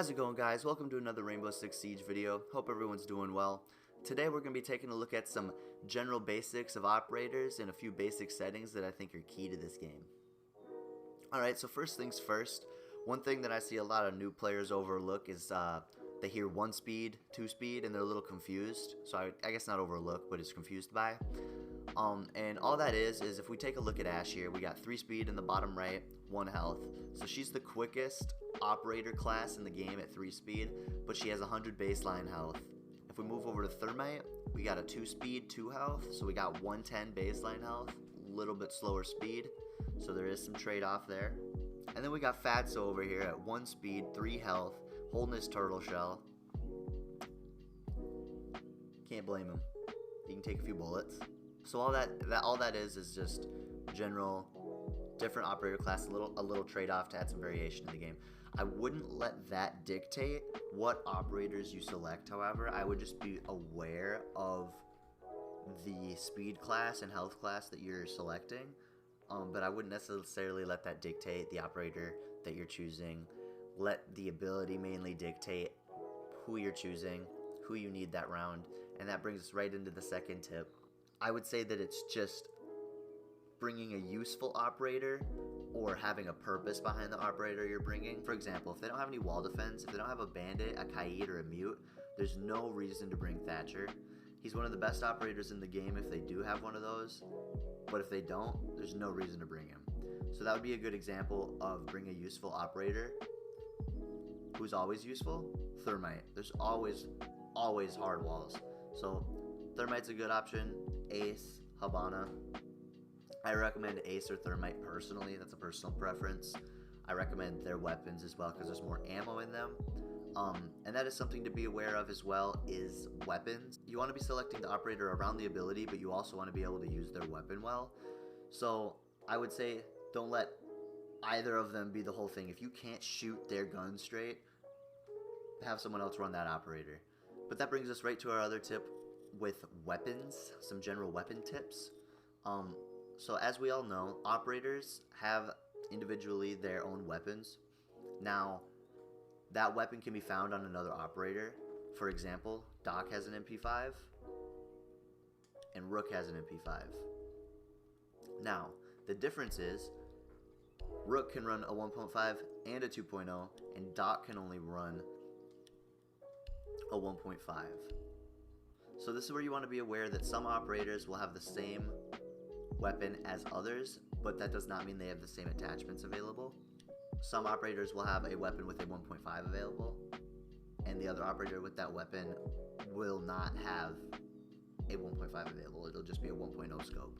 How's it going, guys? Welcome to another Rainbow Six Siege video. Hope everyone's doing well. Today we're going to be taking a look at some general basics of operators and a few basic settings that I think are key to this game. Alright, so first things first, one thing that I see a lot of new players overlook is they hear 1 speed, 2 speed, and they're a little confused. So I guess not overlook, but it's confused by. And all that is if we take a look at Ashe here, we got 3 speed in the bottom right, 1 health. So she's the quickest operator class in the game at 3 speed, but she has 100 baseline health. If we move over to Thermite, we got a 2 speed, 2 health, so we got 110 baseline health, a little bit slower speed, so there is some trade-off there. And then we got Fatso over here at 1 speed, 3 health, holding his turtle shell. Can't blame him. He can take a few bullets. So all that is just general different operator class, a little trade-off to add some variation in the game. I wouldn't let that dictate what operators you select, however. I would just be aware of the speed class and health class that you're selecting, but I wouldn't necessarily let that dictate the operator that you're choosing. Let the ability mainly dictate who you're choosing, who you need that round, and that brings us right into the second tip. I would say that it's just bringing a useful operator or having a purpose behind the operator you're bringing. For example, if they don't have any wall defense, if they don't have a bandit, a Kaid, or a mute, there's no reason to bring Thatcher. He's one of the best operators in the game if they do have one of those, but if they don't, there's no reason to bring him. So that would be a good example of bring a useful operator. Who's always useful? Thermite. There's always hard walls. So Thermite's a good option. Ace, Habana. I recommend Ace or Thermite personally. That's a personal preference. I recommend their weapons as well because there's more ammo in them. And that is something to be aware of as well, is weapons. You want to be selecting the operator around the ability, but you also want to be able to use their weapon well. So I would say don't let either of them be the whole thing. If you can't shoot their gun straight, have someone else run that operator. But that brings us right to our other tip with weapons, some general weapon tips. So as we all know, operators have individually their own weapons. Now, that weapon can be found on another operator. For example, Doc has an MP5 and Rook has an MP5. Now, the difference is Rook can run a 1.5 and a 2.0, and Doc can only run a 1.5. So this is where you want to be aware that some operators will have the same weapon as others, but that does not mean they have the same attachments available. Some operators will have a weapon with a 1.5 available, and the other operator with that weapon will not have a 1.5 available. It'll just be a 1.0 scope.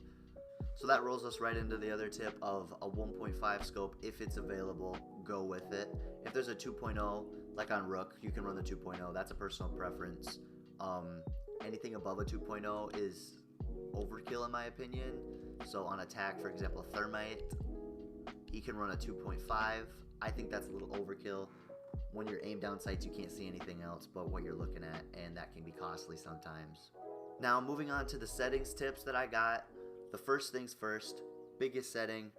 So that rolls us right into the other tip of a 1.5 scope. If it's available, go with it. If there's a 2.0, like on Rook, you can run the 2.0. That's a personal preference. Anything above a 2.0 is overkill in my opinion. So on attack, for example, Thermite, he can run a 2.5. I think that's a little overkill. When you're aimed down sights, you can't see anything else but what you're looking at, and that can be costly sometimes. Now, moving on to the settings tips that I got. The first things first, biggest setting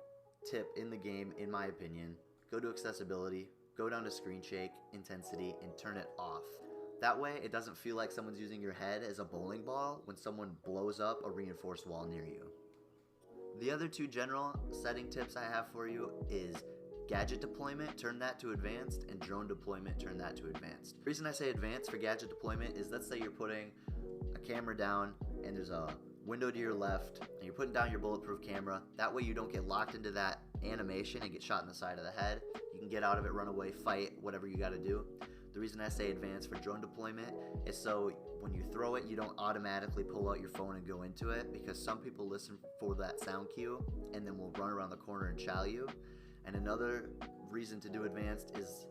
tip in the game, in my opinion, go to accessibility, go down to screen shake, intensity, and turn it off. That way, it doesn't feel like someone's using your head as a bowling ball when someone blows up a reinforced wall near you. The other two general setting tips I have for you is gadget deployment, turn that to advanced, and drone deployment, turn that to advanced. The reason I say advanced for gadget deployment is, let's say you're putting a camera down and there's a window to your left and you're putting down your bulletproof camera. That way you don't get locked into that animation and get shot in the side of the head. You can get out of it, run away, fight, whatever you got to do. The reason I say advanced for drone deployment is so when you throw it, you don't automatically pull out your phone and go into it, because some people listen for that sound cue and then will run around the corner and chow you. And another reason to do advanced is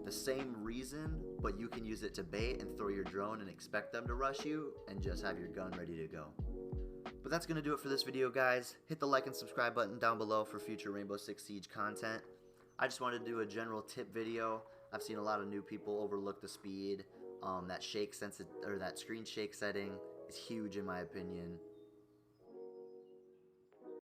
the same reason, but you can use it to bait and throw your drone and expect them to rush you and just have your gun ready to go. But that's going to do it for this video, guys. Hit the like and subscribe button down below for future Rainbow Six Siege content. I just wanted to do a general tip video. I've seen a lot of new people overlook the speed. That screen shake setting is huge in my opinion.